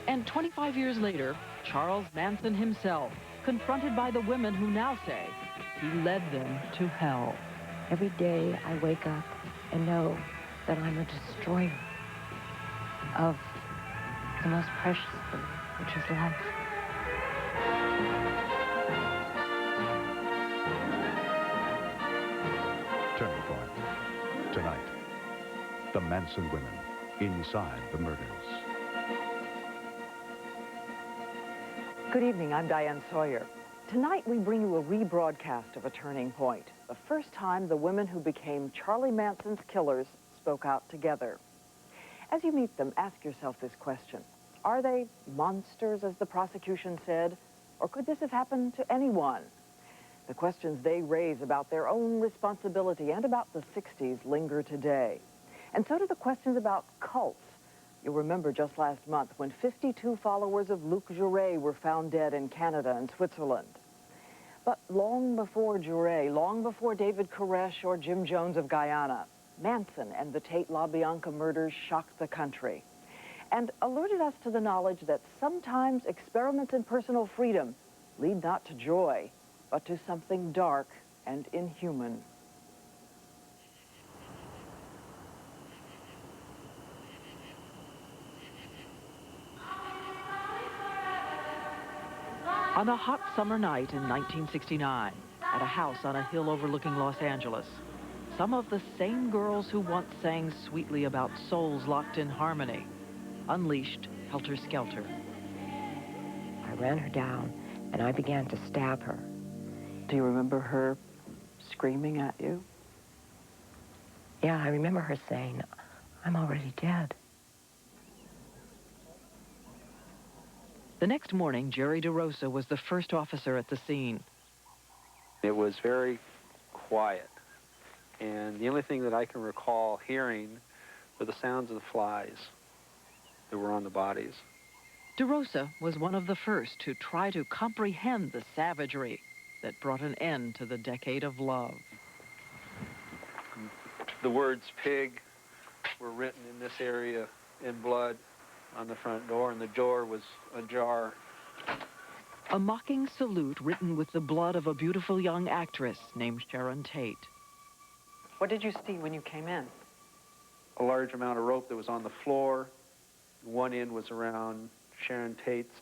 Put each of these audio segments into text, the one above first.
And 25 years later, Charles Manson himself, confronted by the women who now say he led them to hell. Every day I wake up and know that I'm a destroyer of the most precious thing, which is life. Turning Point. Tonight, the Manson women inside the murders. Good evening, I'm Diane Sawyer. Tonight we bring you a rebroadcast of A Turning Point, the first time the women who became Charlie Manson's killers spoke out together. As you meet them, ask yourself this question. Are they monsters, as the prosecution said, or could this have happened to anyone? The questions they raise about their own responsibility and about the 60s linger today. And so do the questions about cults. You'll remember just last month when 52 followers of Luc Jouret were found dead in Canada and Switzerland. But long before Jouret, long before David Koresh or Jim Jones of Guyana, Manson and the Tate LaBianca murders shocked the country and alerted us to the knowledge that sometimes experiments in personal freedom lead not to joy, but to something dark and inhuman. On a hot summer night in 1969, at a house on a hill overlooking Los Angeles, some of the same girls who once sang sweetly about souls locked in harmony unleashed helter-skelter. I ran her down and I began to stab her. Do you remember her screaming at you? Yeah, I remember her saying, "I'm already dead." The next morning, Jerry DeRosa was the first officer at the scene. It was very quiet, and the only thing that I can recall hearing were the sounds of the flies that were on the bodies. DeRosa was one of the first to try to comprehend the savagery that brought an end to the decade of love. The words pig were written in this area in blood on the front door, and the door was ajar. A mocking salute written with the blood of a beautiful young actress named Sharon Tate. What did you see when you came in? A large amount of rope that was on the floor. One end was around Sharon Tate's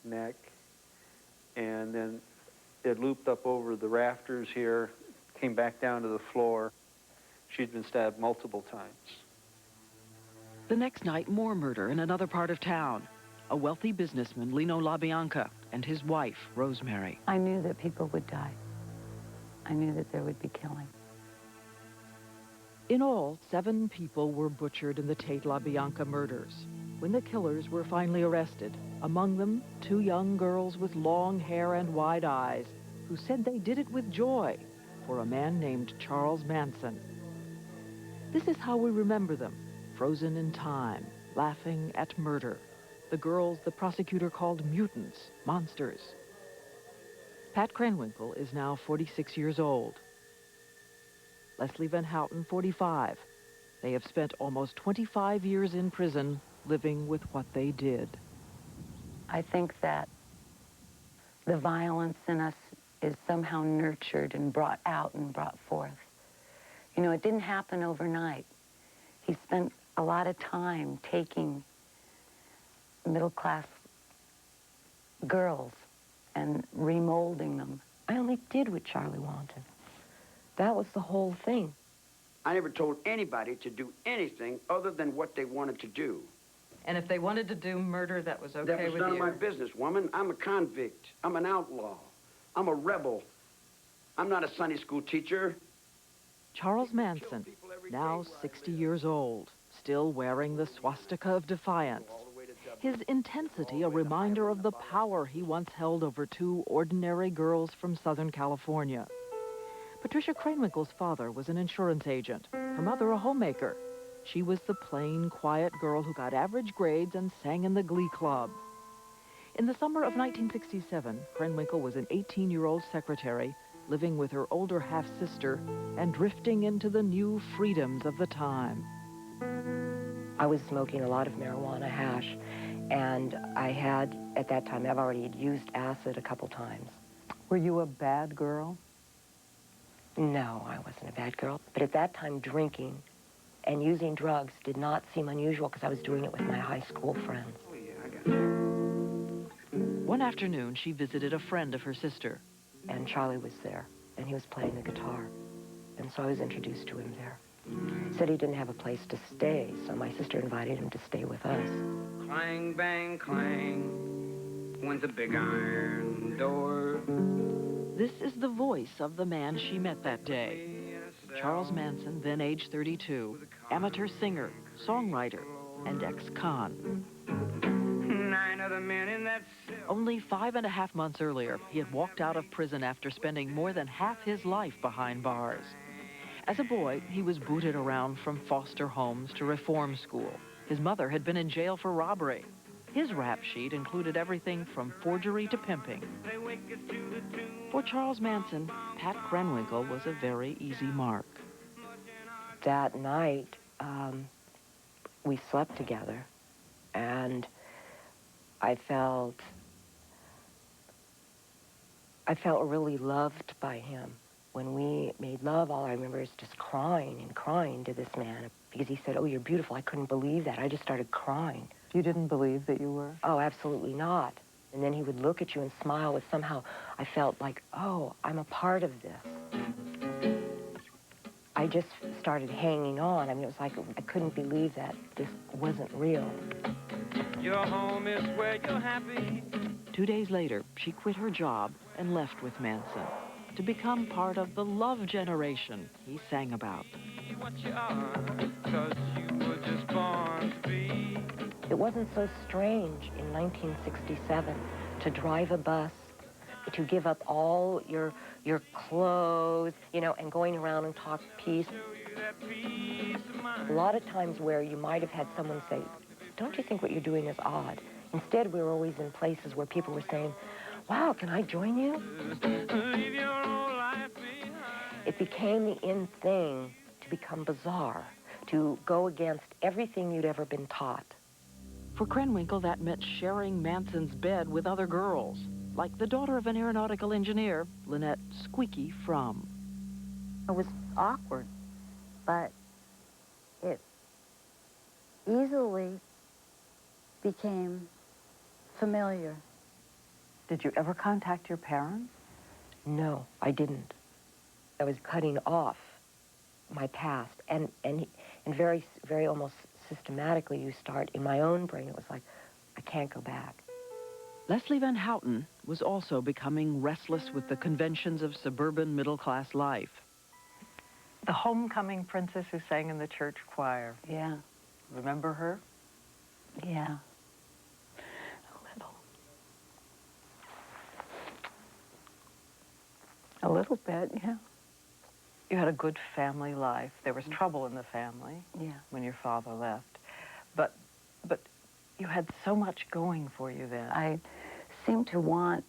neck, and then it looped up over the rafters here, came back down to the floor. She'd been stabbed multiple times. The next night, more murder in another part of town. A wealthy businessman, Lino LaBianca, and his wife, Rosemary. I knew that people would die. I knew that there would be killing. In all, 7 people were butchered in the Tate LaBianca murders. When the killers were finally arrested, among them 2 young girls with long hair and wide eyes who said they did it with joy for a man named Charles Manson. This is how we remember them, frozen in time, laughing at murder. The girls the prosecutor called mutants, monsters. Pat Krenwinkel is now 46 years old. Leslie Van Houten, 45. They have spent almost 25 years in prison living with what they did. I think that the violence in us is somehow nurtured and brought out and brought forth. You know, it didn't happen overnight. He spent a lot of time taking middle-class girls and remolding them. I only did what Charlie wanted. That was the whole thing. I never told anybody to do anything other than what they wanted to do. And if they wanted to do murder, that was okay with you? That was none of my business, woman. I'm a convict. I'm an outlaw. I'm a rebel. I'm not a Sunday school teacher. Charles Manson, now 60 years old, still wearing the swastika of defiance. His intensity a reminder of the power he once held over 2 ordinary girls from Southern California. Patricia Krenwinkel's father was an insurance agent, her mother a homemaker. She was the plain, quiet girl who got average grades and sang in the glee club. In the summer of 1967, Krenwinkel was an 18-year-old secretary living with her older half-sister and drifting into the new freedoms of the time. I was smoking a lot of marijuana hash, and I had, at that time, I've already used acid a couple times. Were you a bad girl? No, I wasn't a bad girl. But at that time, drinking and using drugs did not seem unusual because I was doing it with my high school friends. Oh, yeah, I got you. One afternoon, she visited a friend of her sister. And Charlie was there, and he was playing the guitar. And so I was introduced to him there. He said he didn't have a place to stay, so my sister invited him to stay with us. Clang, bang, clang, went the big iron door. This is the voice of the man she met that day. Charles Manson, then age 32, amateur singer, songwriter, and ex-con. 9 other men in that cell. Only 5.5 months earlier, he had walked out of prison after spending more than half his life behind bars. As a boy, he was booted around from foster homes to reform school. His mother had been in jail for robbery. His rap sheet included everything from forgery to pimping. For Charles Manson, Pat Krenwinkel was a very easy mark. That night, we slept together, and I felt really loved by him. When we made love, all I remember is just crying and crying to this man because he said, "Oh, you're beautiful." I couldn't believe that. I just started crying. You didn't believe that you were? Oh, absolutely not. And then he would look at you and smile with somehow, I felt like, oh, I'm a part of this. I just started hanging on. I mean, it was like I couldn't believe that this wasn't real. Your home is where you're happy. 2 days later, she quit her job and left with Manson to become part of the love generation he sang about. What you are, 'cause you were just born to be. It wasn't so strange in 1967 to drive a bus, to give up all your clothes, you know, and going around and talk peace. A lot of times where you might have had someone say, "Don't you think what you're doing is odd?" Instead, we were always in places where people were saying, "Wow, can I join you?" It became the in thing to become bizarre, to go against everything you'd ever been taught. For Krenwinkel, that meant sharing Manson's bed with other girls, like the daughter of an aeronautical engineer, Lynette Squeaky Fromm. It was awkward, but it easily became familiar. Did you ever contact your parents? No, I didn't. I was cutting off my past, and very, very almost systematically you start, in my own brain, it was like, I can't go back. Leslie Van Houten was also becoming restless with the conventions of suburban middle-class life. The homecoming princess who sang in the church choir. Yeah, Remember her? yeah. A little. A little bit, yeah. You had a good family life. There was trouble in the family Yeah. when your father left. But you had so much going for you then. I seemed to want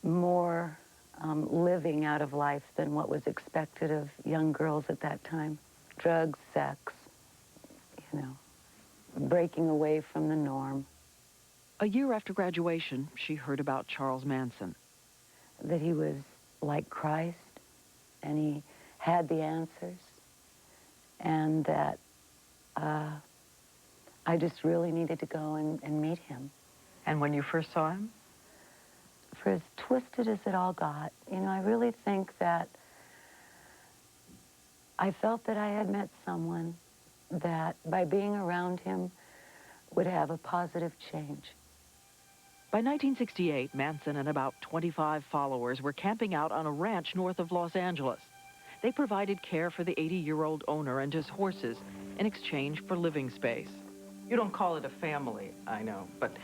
more living out of life than what was expected of young girls at that time. Drugs, sex, you know, breaking away from the norm. A year after graduation, she heard about Charles Manson. That he was like Christ, and he had the answers, and that I just really needed to go and meet him. And when you first saw him? For as twisted as it all got, you know, I really think that I felt that I had met someone that, by being around him, would have a positive change. By 1968, Manson and about 25 followers were camping out on a ranch north of Los Angeles. They provided care for the 80-year-old owner and his horses in exchange for living space. You don't call it a family, I know, but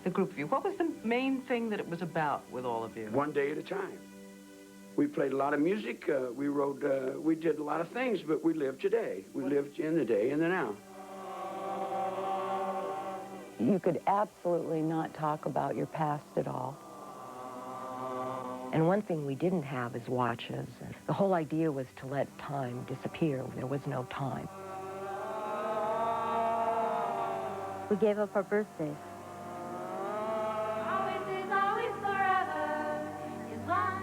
the group of you, what was the main thing that it was about with all of you? One day at a time. We played a lot of music, we wrote, we did a lot of things, but we lived today. We lived in the day and the now. You could absolutely not talk about your past at all. And one thing we didn't have is watches. The whole idea was to let time disappear. There was no time. We gave up our birthdays.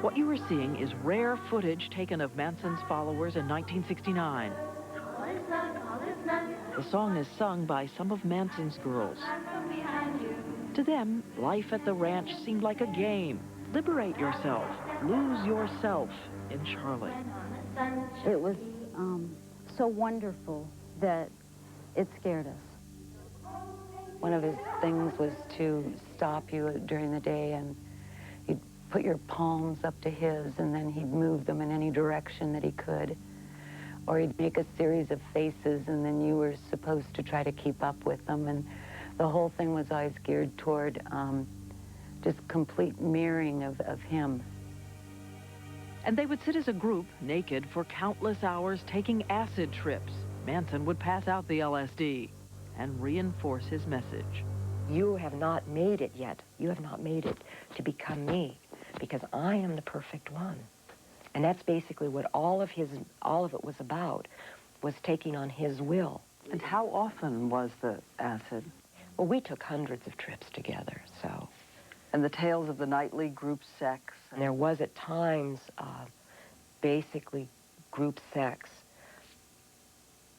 What you are seeing is rare footage taken of Manson's followers in 1969. The song is sung by some of Manson's girls. To them, life at the ranch seemed like a game. Liberate yourself, lose yourself in Charlie. It was so wonderful that it scared us. One of his things was to stop you during the day, and he'd put your palms up to his, and then he'd move them in any direction that he could. Or he'd make a series of faces, and then you were supposed to try to keep up with them. And the whole thing was always geared toward just complete mirroring of him. And they would sit as a group, naked, for countless hours, taking acid trips. Manson would pass out the LSD and reinforce his message. You have not made it yet. You have not made it to become me, because I am the perfect one. And that's basically what all of it was about, was taking on his will. And how often was the acid? Well, we took hundreds of trips together, so. And the tales of the nightly group sex? And there was at times basically group sex.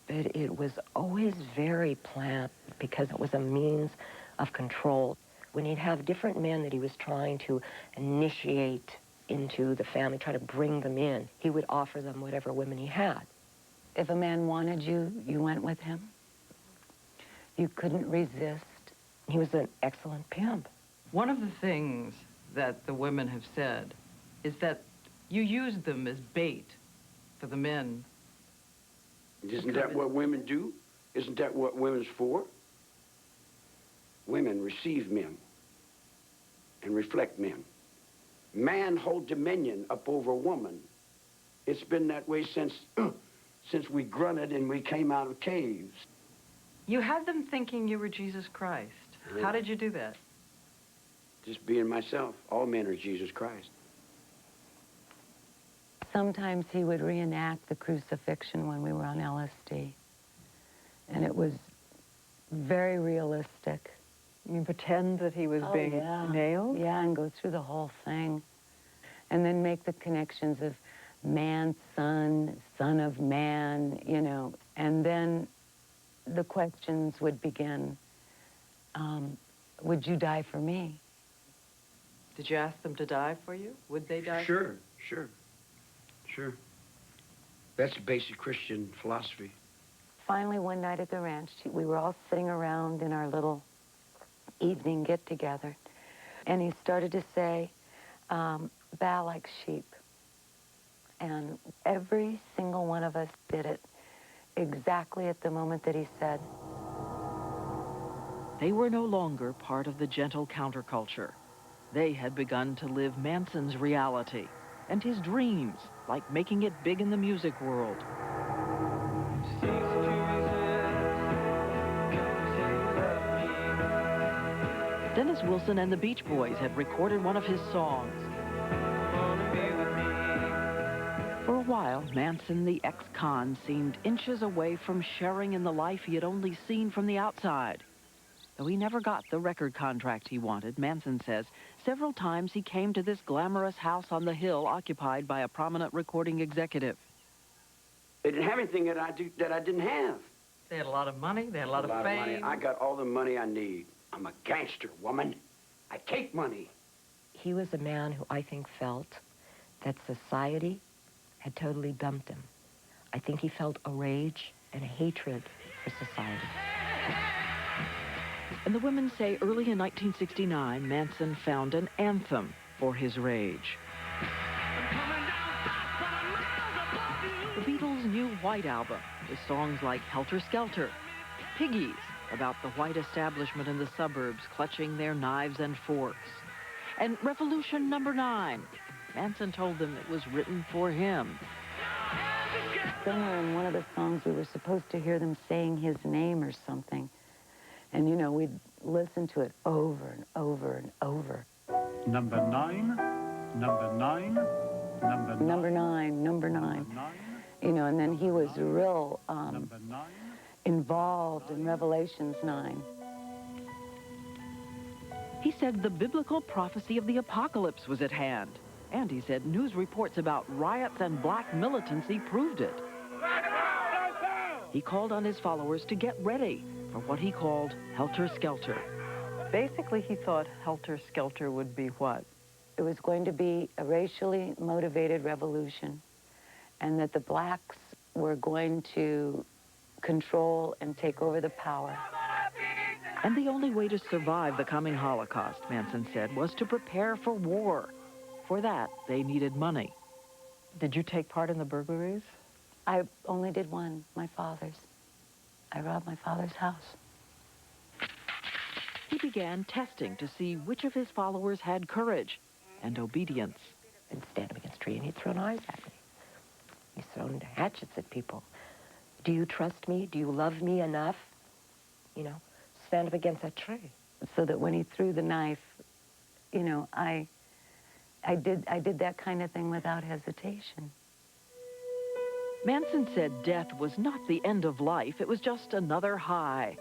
But it was always very planned because it was a means of control. When he'd have different men that he was trying to initiate into the family, try to bring them in, he would offer them whatever women he had. If a man wanted you, you went with him. You couldn't resist. He was an excellent pimp. One of the things that the women have said is that you used them as bait for the men. Isn't that what women do? Isn't that what women's for? Women receive men and reflect men. Man hold dominion up over woman. It's been that way since we grunted and we came out of caves. You had them thinking you were Jesus Christ. Yeah. How did you do that? Just being myself. All men are Jesus Christ. Sometimes he would reenact the crucifixion when we were on LSD. And it was very realistic. You mean pretend that he was being nailed? Yeah, and go through the whole thing. And then make the connections of man, son, son of man, you know. And then the questions would begin. Would you die for me? Did you ask them to die for you? Would they die? Sure. That's basic Christian philosophy. Finally, one night at the ranch, we were all sitting around in our little evening get-together, and he started to say, baa like sheep. And every single one of us did it exactly at the moment that he said. They were no longer part of the gentle counterculture. They had begun to live Manson's reality and his dreams, like making it big in the music world. Dennis Wilson and the Beach Boys had recorded one of his songs. For a while, Manson, the ex-con, seemed inches away from sharing in the life he had only seen from the outside. Though he never got the record contract he wanted, Manson says, several times he came to this glamorous house on the hill occupied by a prominent recording executive. They didn't have anything that I didn't have. They had a lot of money. They had a lot of fame. Money. I got all the money I need. I'm a gangster, woman. I take money. He was a man who I think felt that society had totally dumped him. I think he felt a rage and a hatred for society. And the women say early in 1969, Manson found an anthem for his rage. The Beatles' new White Album, with songs like Helter Skelter, Piggies, about the white establishment in the suburbs clutching their knives and forks, and Revolution Number 9. Manson told them it was written for him. Somewhere in one of the songs, we were supposed to hear them saying his name or something. And, you know, we'd listen to it over and over and over. Number 9, number 9, number 9. Number 9, number 9. You know, and then he was real involved in Revelations 9. He said the biblical prophecy of the apocalypse was at hand. And he said news reports about riots and black militancy proved it. He called on his followers to get ready for what he called helter-skelter. Basically, he thought helter-skelter would be what? It was going to be a racially motivated revolution, and that the blacks were going to control and take over the power. And the only way to survive the coming Holocaust, Manson said, was to prepare for war. For that, they needed money. Did you take part in the burglaries? I only did one, my father's. I robbed my father's house. He began testing to see which of his followers had courage and obedience. He'd stand up against a tree and he'd throw knives at me. He's thrown hatchets at people. Do you trust me? Do you love me enough? You know, stand up against that tree. So that when he threw the knife, you know, I did that kind of thing without hesitation. Manson said death was not the end of life, it was just another high.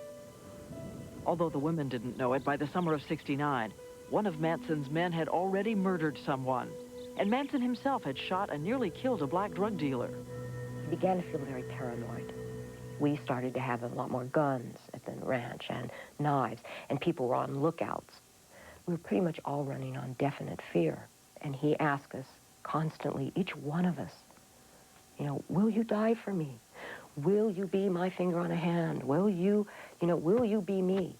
Although the women didn't know it, by the summer of '69, one of Manson's men had already murdered someone. And Manson himself had shot and nearly killed a black drug dealer. He began to feel very paranoid. We started to have a lot more guns at the ranch and knives, and people were on lookouts. We were pretty much all running on definite fear. And he asked us constantly, each one of us, you know, will you die for me? Will you be my finger on a hand? Will you be me?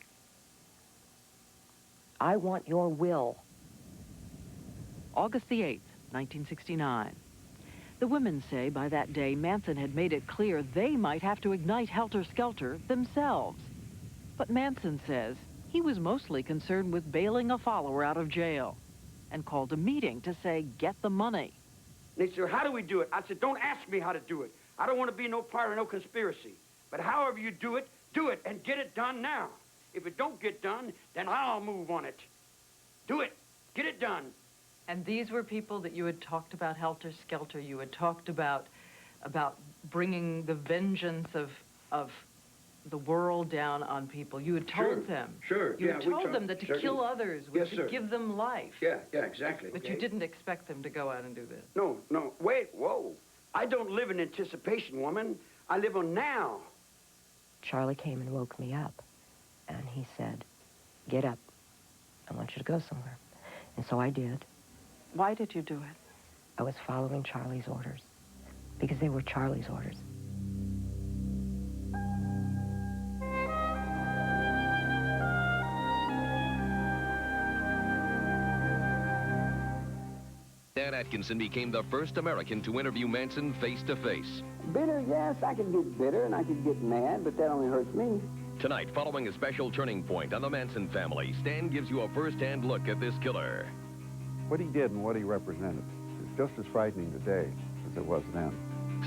I want your will. August the 8th, 1969. The women say by that day Manson had made it clear they might have to ignite helter-skelter themselves. But Manson says he was mostly concerned with bailing a follower out of jail and called a meeting to say, get the money. They said, how do we do it? I said, don't ask me how to do it. I don't want to be no part of no conspiracy. But however you do it and get it done now. If it don't get done, then I'll move on it. Do it. Get it done. And these were people that you had talked about helter-skelter. You had talked about bringing the vengeance of the world down on people. You had told them. Sure. You had told them that to kill others was to sir. give them life. Yeah, exactly. But you didn't expect them to go out and do this. No, wait, whoa. I don't live in anticipation, woman. I live on now. Charlie came and woke me up, and he said, get up. I want you to go somewhere. And so I did. Why did you do it? I was following Charlie's orders, because they were Charlie's orders. Dan Atkinson became the first American to interview Manson face-to-face. Bitter, yes, I can get bitter and I can get mad, but that only hurts me. Tonight, following a special turning point on the Manson family, Stan gives you a first-hand look at this killer. What he did and what he represented is just as frightening today as it was then.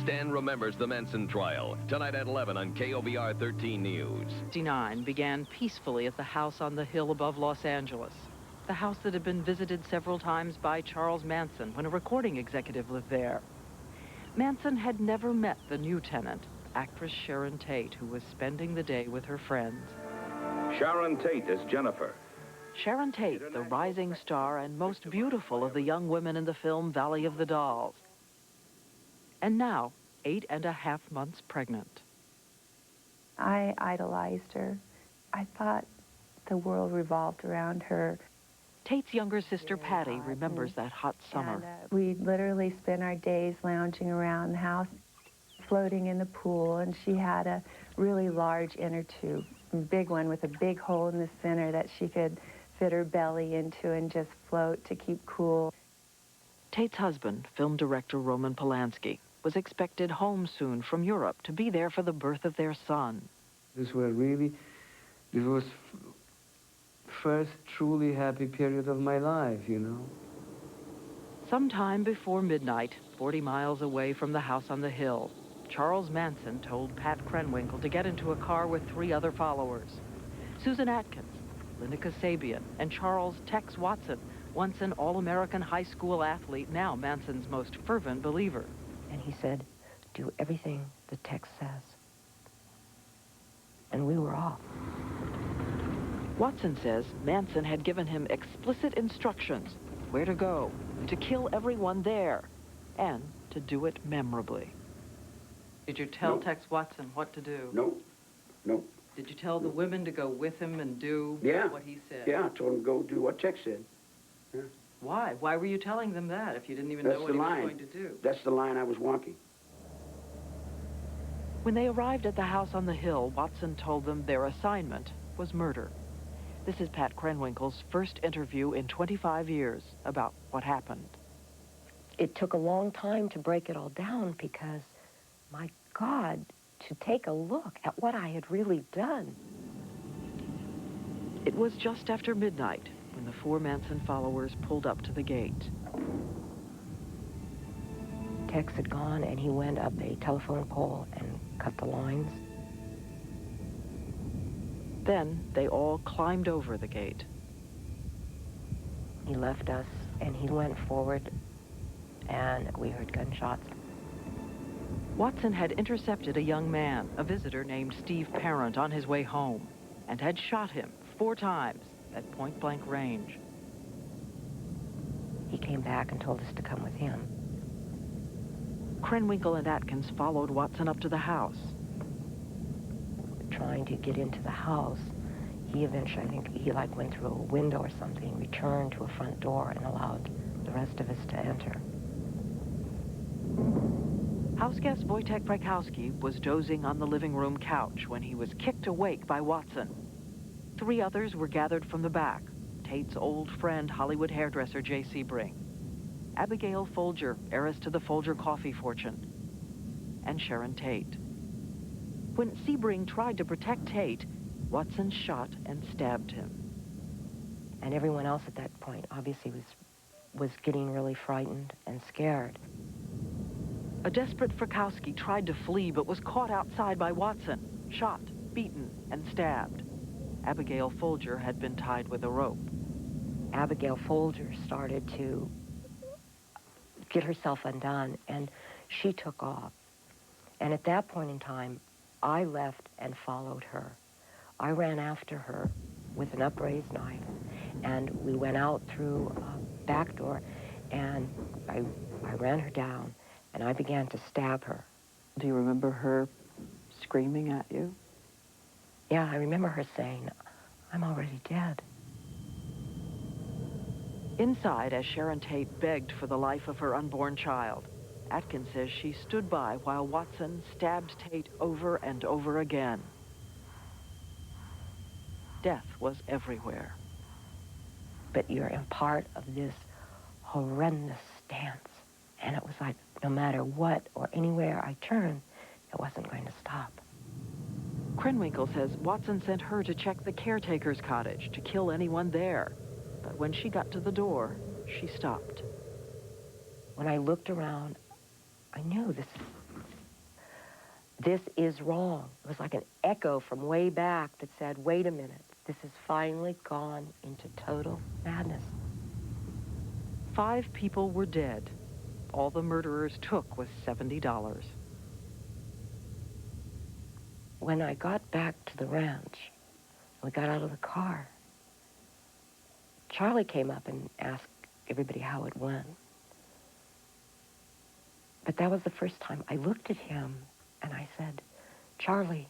Stan remembers the Manson trial, tonight at 11 on KOBR 13 News. '69 began peacefully at the house on the hill above Los Angeles. The house that had been visited several times by Charles Manson when a recording executive lived there. Manson had never met the new tenant, actress Sharon Tate, who was spending the day with her friends. Sharon Tate is Jennifer. Sharon Tate, the rising star and most beautiful of the young women in the film Valley of the Dolls. And now, 8.5 months pregnant. I idolized her. I thought the world revolved around her. Tate's younger sister, Patty, remembers that hot summer. We literally spent our days lounging around the house, floating in the pool, and she had a really large inner tube, a big one with a big hole in the center that she could fit her belly into and just float to keep cool. Tate's husband, film director Roman Polanski, was expected home soon from Europe to be there for the birth of their son. This was first truly happy period of my life, you know. Sometime before midnight, 40 miles away from the house on the hill, Charles Manson told Pat Krenwinkel to get into a car with 3 other followers. Susan Atkins, Linda Kasabian, and Charles Tex Watson, once an all-American high school athlete, now Manson's most fervent believer. And he said, do everything the text says. And we were off. Watson says Manson had given him explicit instructions where to go, to kill everyone there, and to do it memorably. Did you tell No. Tex Watson what to do? No, no. Did you tell the women to go with him and do what he said? Yeah, I told him to go do what Tex said. Yeah. Why? Why were you telling them that if you didn't even know what he was going to do? That's the line I was walking. When they arrived at the house on the hill, Watson told them their assignment was murder. This is Pat Krenwinkel's first interview in 25 years about what happened. It took a long time to break it all down because, my God, to take a look at what I had really done. It was just after midnight when the 4 Manson followers pulled up to the gate. Tex had gone and he went up a telephone pole and cut the lines. Then they all climbed over the gate. He left us and he went forward and we heard gunshots. Watson had intercepted a young man, a visitor named Steve Parent, on his way home, and had shot him 4 times at point-blank range. He came back and told us to come with him. Krenwinkel and Atkins followed Watson up to the house. Trying to get into the house, he eventually, I think he went through a window or something, returned to a front door and allowed the rest of us to enter. House guest Wojtek Frykowski was dozing on the living room couch when he was kicked awake by Watson. 3 others were gathered from the back: Tate's old friend, Hollywood hairdresser Jay Sebring, Abigail Folger, heiress to the Folger coffee fortune, and Sharon Tate. When Sebring tried to protect Tate, Watson shot and stabbed him. And everyone else at that point obviously was getting really frightened and scared. A desperate Frykowski tried to flee but was caught outside by Watson, shot, beaten, and stabbed. Abigail Folger had been tied with a rope. Abigail Folger started to get herself undone, and she took off. And at that point in time, I left and followed her. I ran after her with an upraised knife, and we went out through a back door, and I ran her down, and I began to stab her. Do you remember her screaming at you? Yeah, I remember her saying, "I'm already dead." Inside, as Sharon Tate begged for the life of her unborn child, Atkins says she stood by while Watson stabbed Tate over and over again. Death was everywhere. But you're in part of this horrendous dance. And it was like, no matter what or anywhere I turned, it wasn't going to stop. Krenwinkel says Watson sent her to check the caretaker's cottage to kill anyone there. But when she got to the door, she stopped. When I looked around, I knew this is wrong. It was like an echo from way back that said, wait a minute, this has finally gone into total madness. 5 people were dead. All the murderers took was $70. When I got back to the ranch, we got out of the car, Charlie came up and asked everybody how it went. But that was the first time I looked at him and I said, Charlie,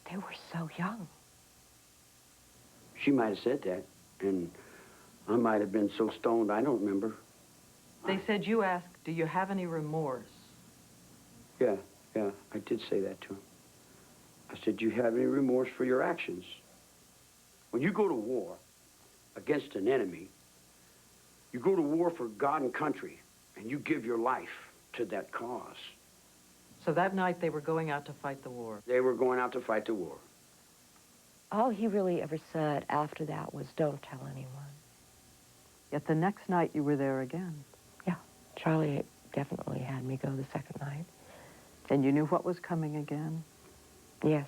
they were so young. She might have said that, and I might have been so stoned I don't remember. They said you asked, do you have any remorse? Yeah, I did say that to him. I said, do you have any remorse for your actions? When you go to war against an enemy, you go to war for God and country, and you give your life to that cause. So that night they were going out to fight the war. They were going out to fight the war. All he really ever said after that was, don't tell anyone. Yet the next night you were there again. Yeah, Charlie definitely had me go the second night. And you knew what was coming again? Yes.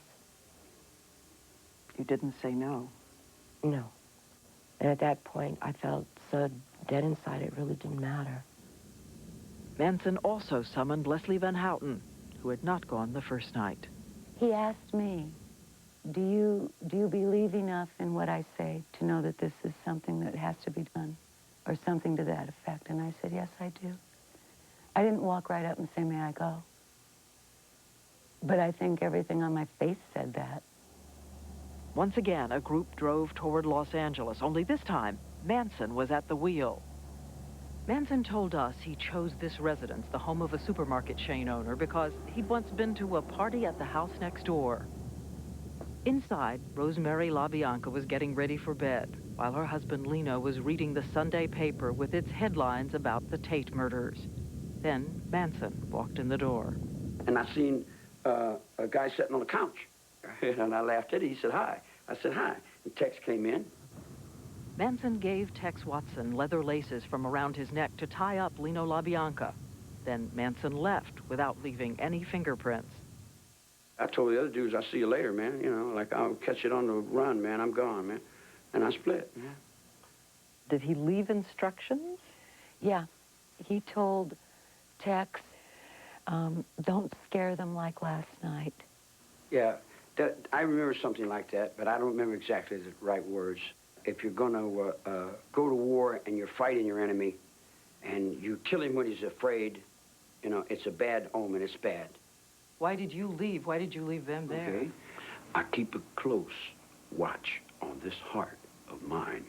You didn't say no? No. And at that point, I felt so dead inside, it really didn't matter. Manson also summoned Leslie Van Houten, who had not gone the first night. He asked me, do you believe enough in what I say to know that this is something that has to be done? Or something to that effect. And I said, yes, I do. I didn't walk right up and say, may I go? But I think everything on my face said that. Once again, a group drove toward Los Angeles, only this time, Manson was at the wheel. Manson told us he chose this residence, the home of a supermarket chain owner, because he'd once been to a party at the house next door. Inside, Rosemary LaBianca was getting ready for bed, while her husband Lino was reading the Sunday paper with its headlines about the Tate murders. Then Manson walked in the door. And I seen a guy sitting on the couch. And I laughed at it. He said, hi. I said, hi. And Tex came in. Manson gave Tex Watson leather laces from around his neck to tie up Lino LaBianca. Then Manson left without leaving any fingerprints. I told the other dudes, I'll see you later, man. You know, like, I'll catch it on the run, man. I'm gone, man. And I split, man. Did he leave instructions? Yeah. He told Tex, don't scare them like last night. Yeah, I remember something like that, but I don't remember exactly the right words. If you're going to go to war and you're fighting your enemy and you kill him when he's afraid, you know, it's a bad omen. It's bad. Why did you leave? Why did you leave them there? Okay. I keep a close watch on this heart of mine.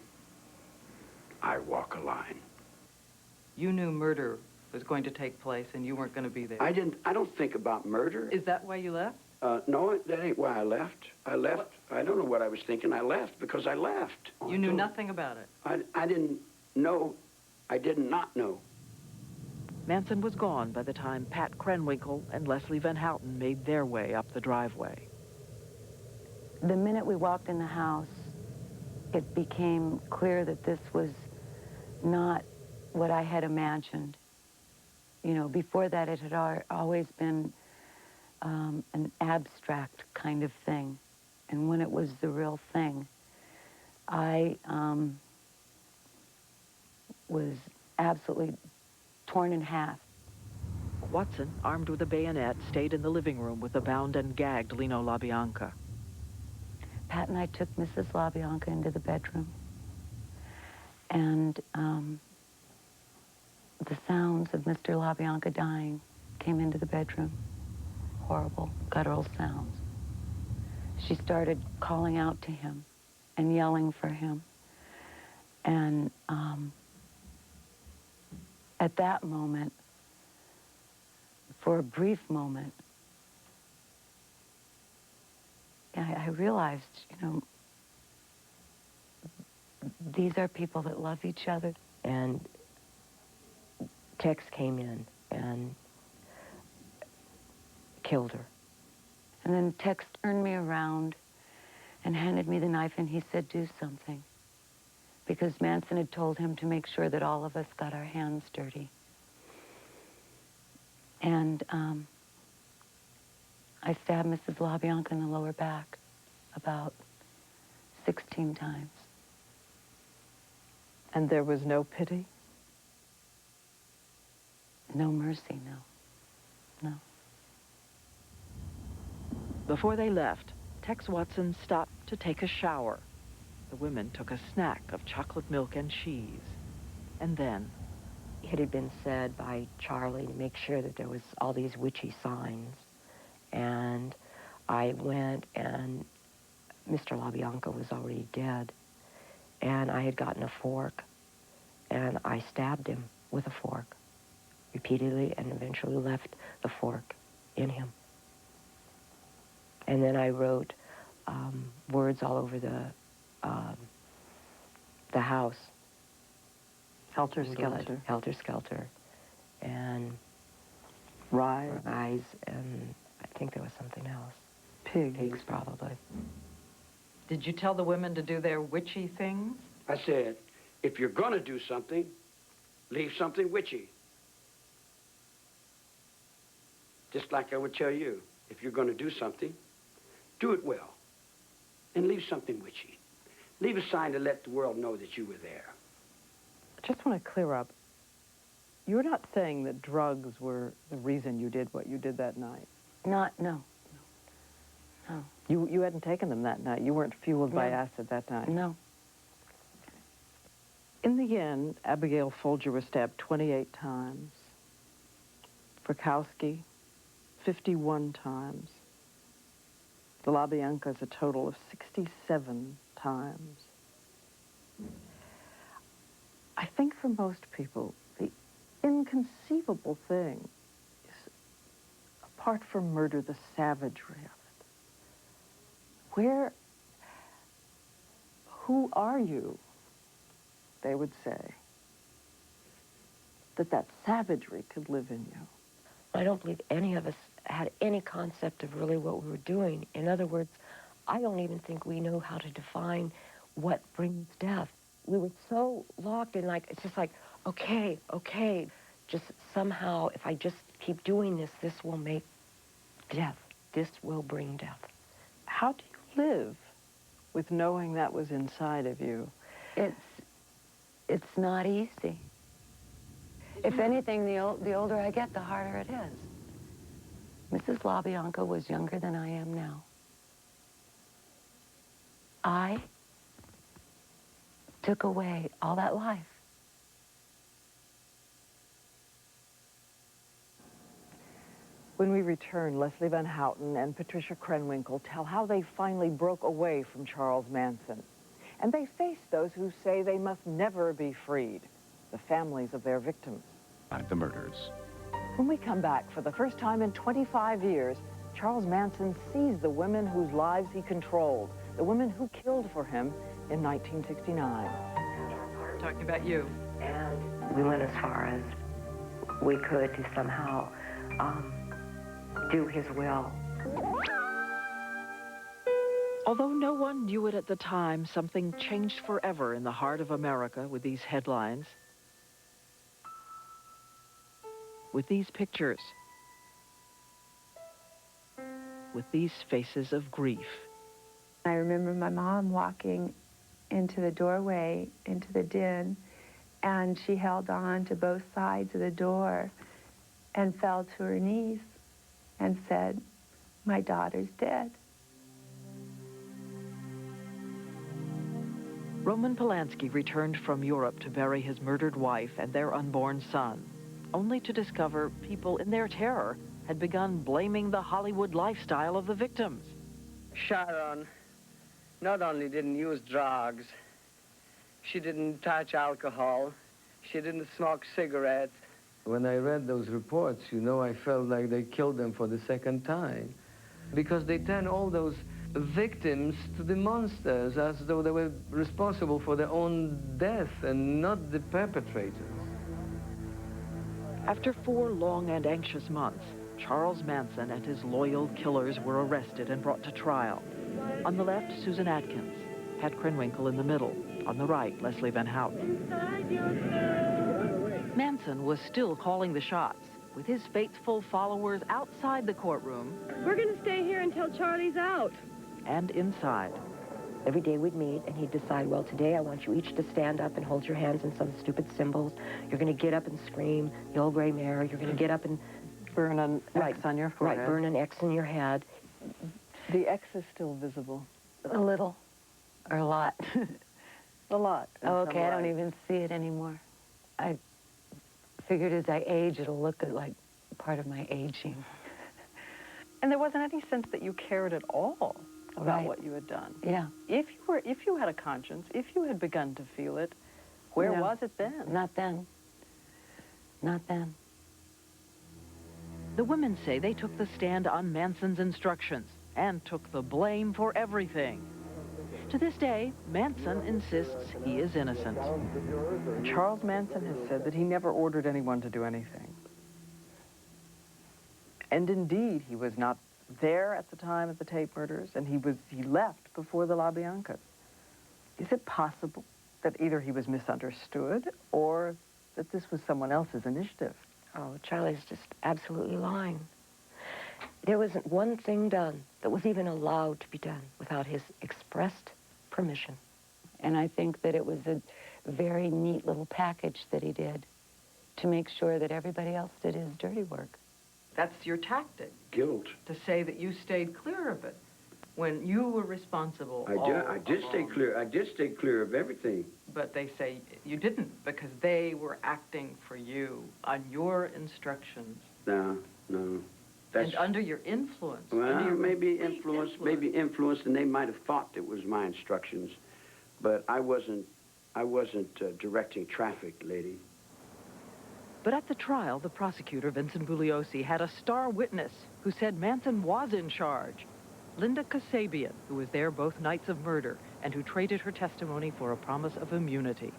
I walk a line. You knew murder was going to take place and you weren't going to be there. I don't think about murder. Is that why you left? No, that ain't why I left. I left. What? I don't know what I was thinking. I left because I left. You knew nothing about it? I didn't know. I did not know. Manson was gone by the time Pat Krenwinkel and Leslie Van Houten made their way up the driveway. The minute we walked in the house, it became clear that this was not what I had imagined. You know, before that it had always been an abstract kind of thing. And when it was the real thing, I was absolutely torn in half. Watson, armed with a bayonet, stayed in the living room with the bound and gagged Lino LaBianca. Pat and I took Mrs. LaBianca into the bedroom. And the sounds of Mr. LaBianca dying came into the bedroom. Horrible, guttural sounds. She started calling out to him and yelling for him. And at that moment, for a brief moment, I realized, you know, these are people that love each other. And Tex came in and killed her. And then Tex turned me around and handed me the knife, and he said, do something. Because Manson had told him to make sure that all of us got our hands dirty. And I stabbed Mrs. LaBianca in the lower back about 16 times. And there was no pity? No mercy, no. No. Before they left, Tex Watson stopped to take a shower. The women took a snack of chocolate milk and cheese. And then... It had been said by Charlie to make sure that there was all these witchy signs. And I went, and Mr. LaBianca was already dead. And I had gotten a fork, and I stabbed him with a fork repeatedly, and eventually left the fork in him. And then I wrote words all over the house. Helter Skelter. Helter Skelter. And Rise. Rise, and I think there was something else. Pigs, probably. Did you tell the women to do their witchy things? I said, if you're going to do something, leave something witchy. Just like I would tell you, if you're going to do something, do it well. And leave something witchy. Leave a sign to let the world know that you were there. I just want to clear up. You're not saying that drugs were the reason you did what you did that night? No. You hadn't taken them that night. You weren't fueled by acid that night. No. In the end, Abigail Folger was stabbed 28 times. Frykowski, 51 times. The LaBiancas a total of 67 times. I think for most people, the inconceivable thing is, apart from murder, the savagery of it. Who are you, they would say, that savagery could live in you? I don't believe any of us had any concept of really what we were doing. In other words, I don't even think we knew how to define what brings death. We were so locked in, like, it's just like, okay, just somehow, if I just keep doing this, this will make death. This will bring death. How do you live with knowing that was inside of you? It's not easy. If anything, the older I get, the harder it is. Mrs. LaBianca was younger than I am now. I took away all that life. When we return, Leslie Van Houten and Patricia Krenwinkel tell how they finally broke away from Charles Manson. And they face those who say they must never be freed, the families of their victims. The murders. When we come back, for the first time in 25 years, Charles Manson sees the women whose lives he controlled, the women who killed for him in 1969. Talking about you. And we went as far as we could to somehow do his will. Although no one knew it at the time, something changed forever in the heart of America with these headlines, with these pictures, with these faces of grief. I remember my mom walking into the doorway, into the den, and she held on to both sides of the door and fell to her knees and said, "My daughter's dead." Roman Polanski returned from Europe to bury his murdered wife and their unborn son, only to discover people in their terror had begun blaming the Hollywood lifestyle of the victims. Sharon not only didn't use drugs, she didn't touch alcohol, she didn't smoke cigarettes. When I read those reports, you know, I felt like they killed them for the second time. Because they turn all those victims to the monsters as though they were responsible for their own death and not the perpetrators. After 4 long and anxious months, Charles Manson and his loyal killers were arrested and brought to trial. On the left, Susan Atkins, Pat Krenwinkel in the middle. On the right, Leslie Van Houten. Manson was still calling the shots, with his faithful followers outside the courtroom. We're going to stay here until Charlie's out. And inside. Every day we'd meet, and he'd decide, well, today I want you each to stand up and hold your hands in some stupid symbols. You're going to get up and scream, the old gray mare. You're going to get up and... burn an X on your forehead. Right, burn an X in your head. The X is still visible. A little, or a lot. A lot. Oh, okay, I don't even see it anymore. I figured as I age, it'll look like part of my aging. And there wasn't any sense that you cared at all about Right. what you had done. Yeah. If you had a conscience, if you had begun to feel it, where No. was it then? Not then. Not then. The women say they took the stand on Manson's instructions and took the blame for everything. To this day, Manson insists he is innocent. Charles Manson has said that he never ordered anyone to do anything. And indeed, he was not there at the time of the Tate murders, and he left before the LaBiancas. Is it possible that either he was misunderstood or that this was someone else's initiative? Oh, Charlie's just absolutely lying. There wasn't one thing done that was even allowed to be done without his expressed permission. And I think that it was a very neat little package that he did to make sure that everybody else did his dirty work. That's your tactic. Guilt. To say that you stayed clear of it. when you were responsible. I did stay clear. I did stay clear of everything. But they say you didn't because they were acting for you on your instructions. No. And under your influence. Well, maybe influence, and they might have thought it was my instructions, but I wasn't directing traffic, lady. But at the trial, the prosecutor, Vincent Bugliosi, had a star witness who said Manson was in charge. Linda Kasabian, who was there both nights of murder and who traded her testimony for a promise of immunity.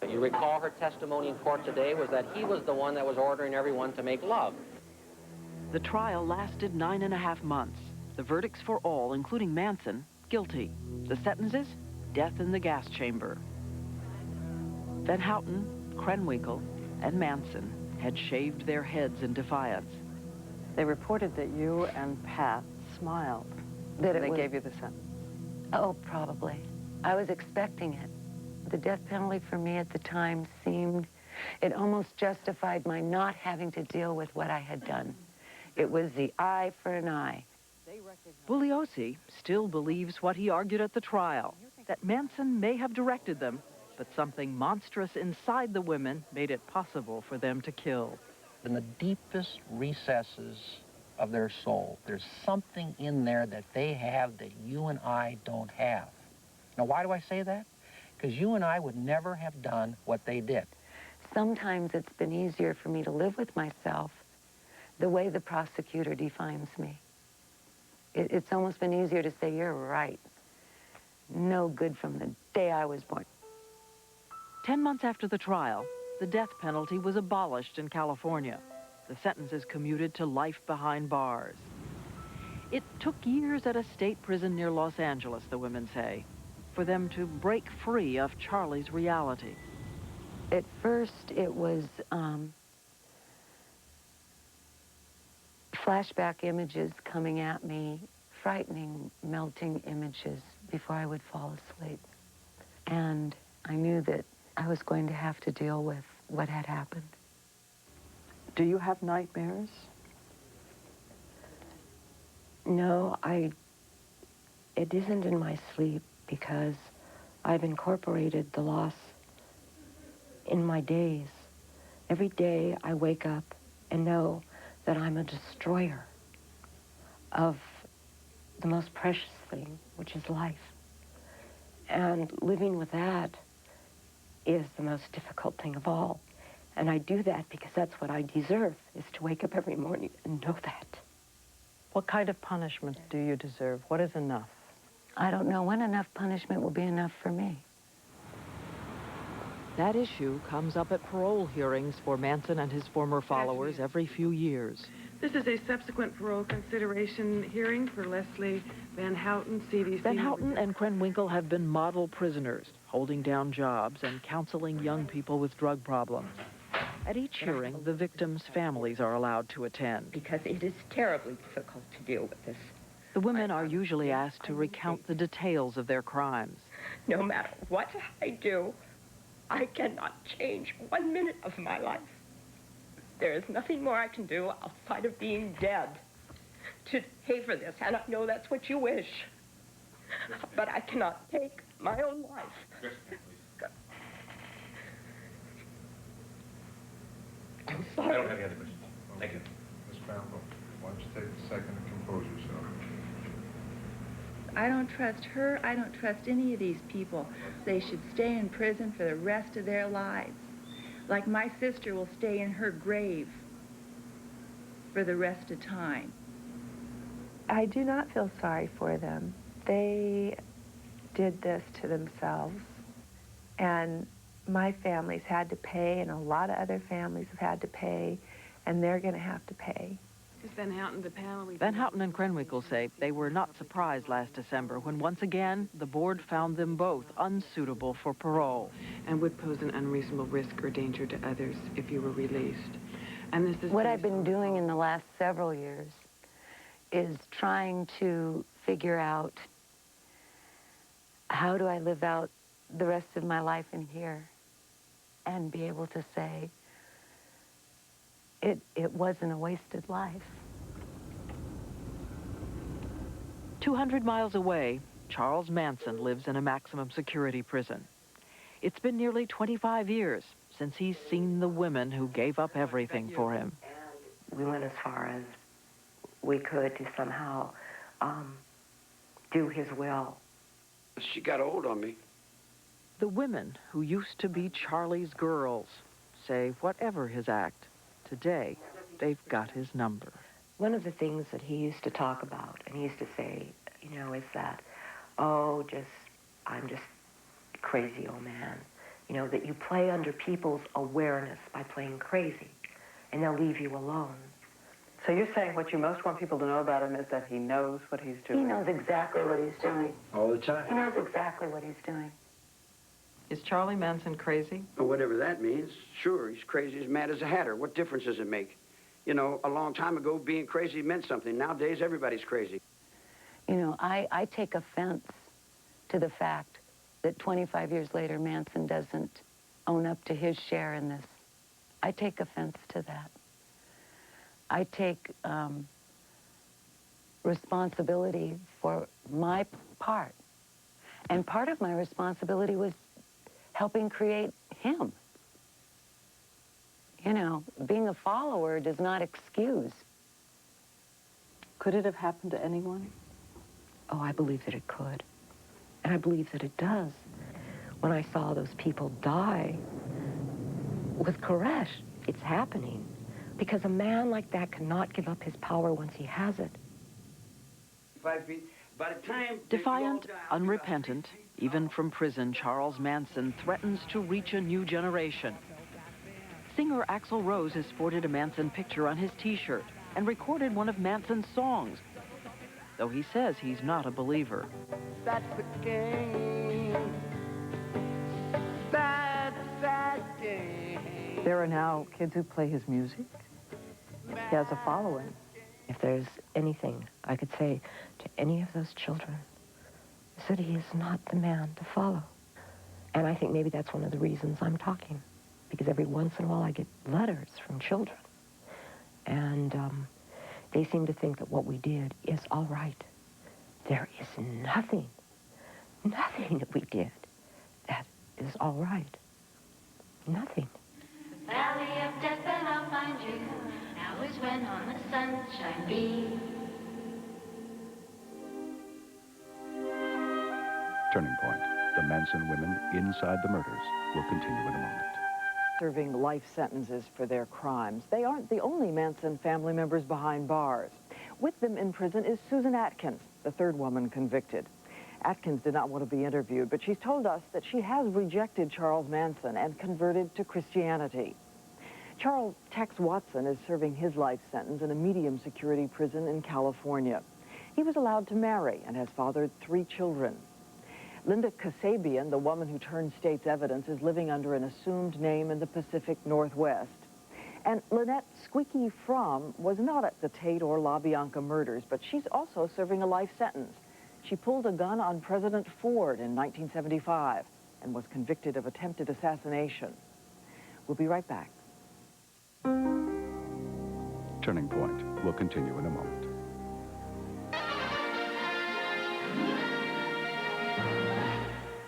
You recall her testimony in court today was that he was the one that was ordering everyone to make love. The trial lasted 9.5 months. The verdicts for all, including Manson, guilty. The sentences, death in the gas chamber. Van Houten, Krenwinkel, and Manson had shaved their heads in defiance. They reported that you and Pat smiled That when it they was- gave you the sentence. Oh, probably. I was expecting it. The death penalty for me at the time seemed, it almost justified my not having to deal with what I had done. It was the eye for an eye. Bugliosi still believes what he argued at the trial, that Manson may have directed them, but something monstrous inside the women made it possible for them to kill. In the deepest recesses of their soul, there's something in there that they have that you and I don't have. Now, why do I say that? Because you and I would never have done what they did. Sometimes it's been easier for me to live with myself the way the prosecutor defines me. It's almost been easier to say, you're right. No good from the day I was born. 10 months after the trial, the death penalty was abolished in California. The sentences commuted to life behind bars. It took years at a state prison near Los Angeles, the women say, for them to break free of Charlie's reality. At first, it was flashback images coming at me, frightening, melting images before I would fall asleep. And I knew that I was going to have to deal with what had happened. Do you have nightmares? No, it isn't in my sleep because I've incorporated the loss in my days. Every day I wake up and know that I'm a destroyer of the most precious thing, which is life. And living with that is the most difficult thing of all. And I do that because that's what I deserve, is to wake up every morning and know that. What kind of punishment do you deserve? What is enough? I don't know when enough punishment will be enough for me. That issue comes up at parole hearings for Manson and his former followers every few years. This is a subsequent parole consideration hearing for Leslie Van Houten, CDC. Van Houten and Krenwinkel have been model prisoners, holding down jobs and counseling young people with drug problems. At each hearing, the victims' families are allowed to attend. Because it is terribly difficult to deal with this. The women are usually asked to recount the details of their crimes. No matter what I do, I cannot change 1 minute of my life. There is nothing more I can do outside of being dead to pay for this, and I know that's what you wish. But I cannot take my own life. I'm sorry. I don't have any other questions. Thank you. Ms. Brown, why don't you take a second to compose yourself? I don't trust her. I don't trust any of these people. They should stay in prison for the rest of their lives. Like my sister will stay in her grave for the rest of time. I do not feel sorry for them. They did this to themselves. And my family's had to pay, and a lot of other families have had to pay, and they're going to have to pay. Van Houten, the panel. Van Houten and Krenwinkel say they were not surprised last December when once again the board found them both unsuitable for parole. And would pose an unreasonable risk or danger to others if you were released. And this is what I've been doing in the last several years is trying to figure out how do I live out the rest of my life in here and be able to say it wasn't a wasted life. 200 miles away, Charles Manson lives in a maximum security prison. It's been nearly 25 years since he's seen the women who gave up everything for him. We went as far as we could to somehow do his will. She got a hold on me. The women who used to be Charlie's girls say whatever his act, today they've got his number. One of the things that he used to talk about, and he used to say, you know, is that, oh, I'm just a crazy old man. You know, that you play under people's awareness by playing crazy, and they'll leave you alone. So you're saying what you most want people to know about him is that he knows what he's doing? He knows exactly what he's doing. All the time. He knows exactly what he's doing. Is Charlie Manson crazy? Well, whatever that means. Sure, he's crazy as mad as a hatter. What difference does it make? You know, a long time ago, being crazy meant something. Nowadays, everybody's crazy. You know, I take offense to the fact that 25 years later, Manson doesn't own up to his share in this. I take offense to that. I take responsibility for my part. And part of my responsibility was helping create him. You know, being a follower does not excuse. Could it have happened to anyone? Oh, I believe that it could. And I believe that it does. When I saw those people die with Koresh, it's happening. Because a man like that cannot give up his power once he has it. 5 feet. By the time... Defiant, unrepentant, even from prison, Charles Manson threatens to reach a new generation. Singer Axl Rose has sported a Manson picture on his T-shirt and recorded one of Manson's songs, though he says he's not a believer. That's the game. Sad, sad game. There are now kids who play his music. He has a following. If there's anything I could say to any of those children, is that he is not the man to follow. And I think maybe that's one of the reasons I'm talking. Because every once in a while I get letters from children. And they seem to think that what we did is all right. There is nothing that we did that is all right. Nothing. Valley of death and I'll find you. Now is when on the sunshine beams. Turning Point. The Manson women inside the murders will continue in a moment. Serving life sentences for their crimes. They aren't the only Manson family members behind bars. With them in prison is Susan Atkins, the third woman convicted. Atkins did not want to be interviewed, but she's told us that she has rejected Charles Manson and converted to Christianity. Charles Tex Watson is serving his life sentence in a medium security prison in California. He was allowed to marry and has fathered 3 children. Linda Kasabian, the woman who turned state's evidence, is living under an assumed name in the Pacific Northwest. And Lynette Squeaky Fromm was not at the Tate or LaBianca murders, but she's also serving a life sentence. She pulled a gun on President Ford in 1975 and was convicted of attempted assassination. We'll be right back. Turning Point will continue in a moment.